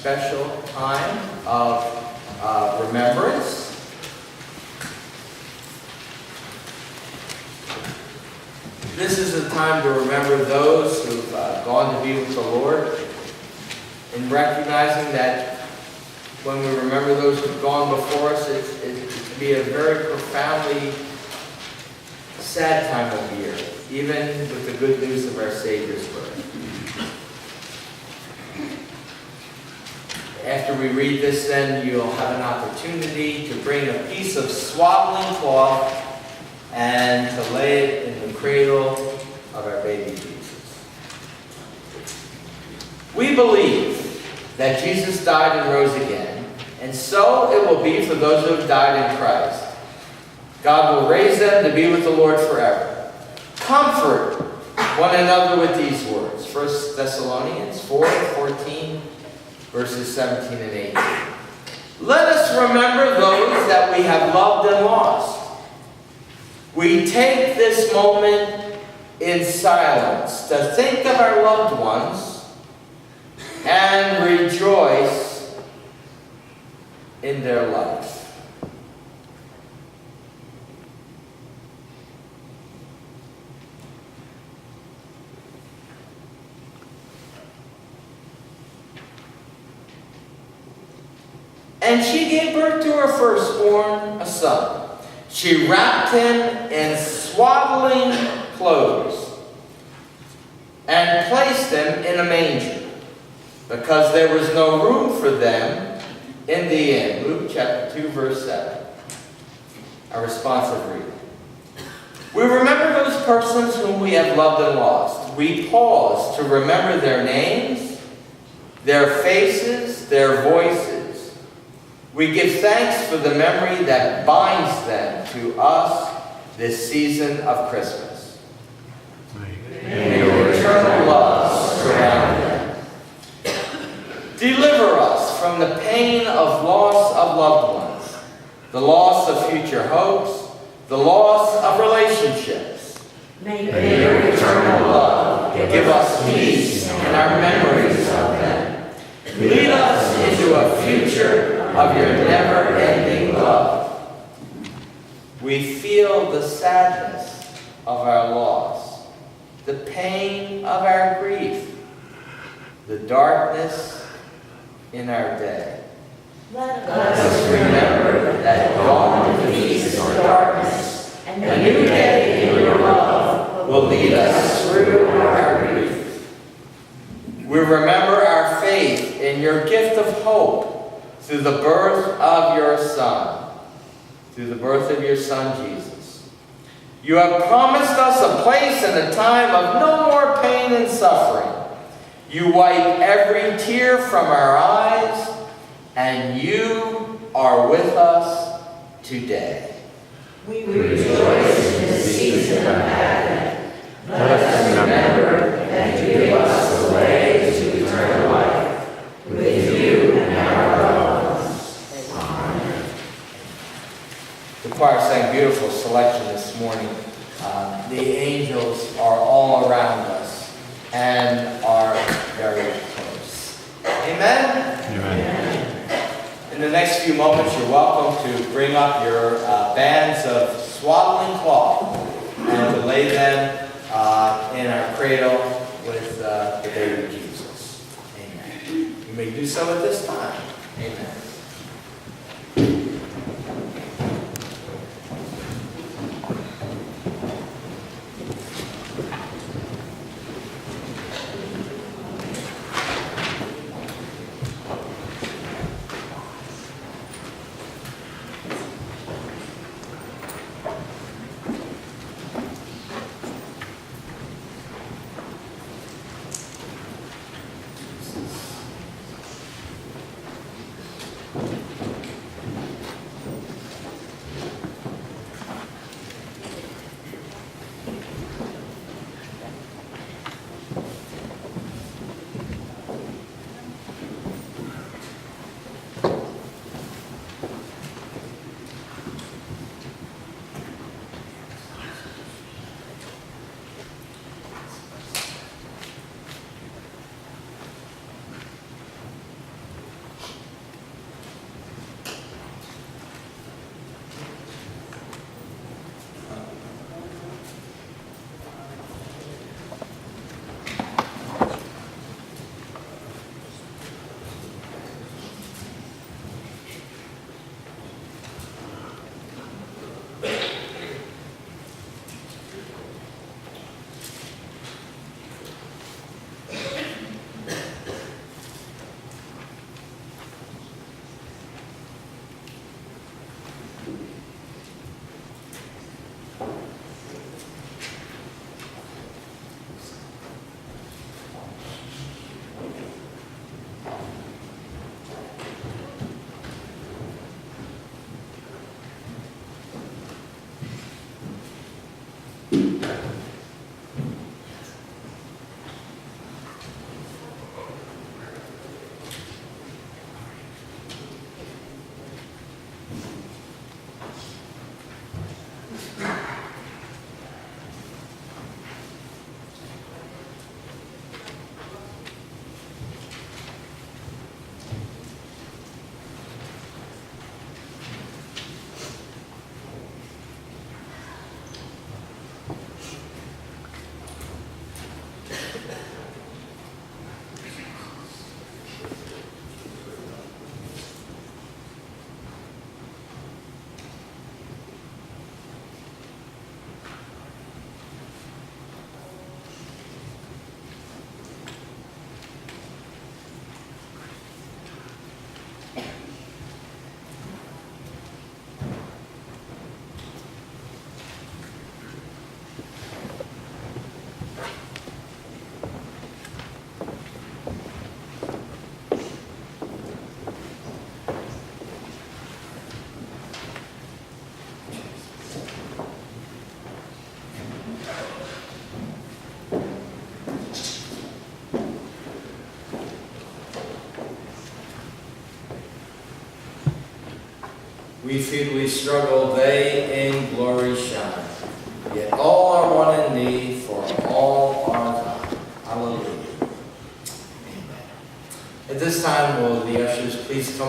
special time of remembrance. This is a time to remember those who've gone to be with the Lord, and recognizing that when we remember those who've gone before us, it can be a very profoundly sad time of year, even with the good news of our Savior's birth. After we read this, then you'll have an opportunity to bring a piece of swaddling cloth and to lay it in the cradle of our baby Jesus. We believe that Jesus died and rose again, and so it will be for those who have died in Christ. God will raise them to be with the Lord forever. Comfort one another with these words. 1 Thessalonians 4:14, verses 17 and 18. Let us remember those that we have loved and lost. We take this moment in silence to think of our loved ones and rejoice in their life. And she gave birth to her firstborn, a son. She wrapped him in swaddling clothes and placed him in a manger, because there was no room for them in the inn. Luke chapter 2, verse 7. A responsive reading. We remember those persons whom we have loved and lost. We pause to remember their names, their faces, their voices. We give thanks for the memory that binds them to us this season of Christmas. May your eternal love surround them. Deliver us from the pain of loss of loved ones, the loss of future hopes, the loss of relationships. May your eternal love give us peace in our memories of them. Lead us into a future of your never-ending love. We feel the sadness of our loss, the pain of our grief, the darkness in our day. Let us remember that dawn defeats darkness, and a new day in your love will lead us through our grief. We remember our faith in your gift of hope, through the birth of your Son, Jesus. You have promised us a place and a time of no more pain and suffering. You wipe every tear from our eyes, and you are with us today. We rejoice in this season of Advent. Let us remember that you give us the way to eternal life with you and our loved ones. Amen. The choir sang a beautiful selection this morning. The angels are all around us and are very close. Amen? Amen. In the next few moments, you're welcome to bring up your bands of swaddling cloth and to lay them in our cradle with the baby Jesus. Amen. You may do so at this time. Amen. We feebly struggle, they in glory shine. Yet all are one in thee, for all are thine. Hallelujah. Amen. At this time, will the ushers please come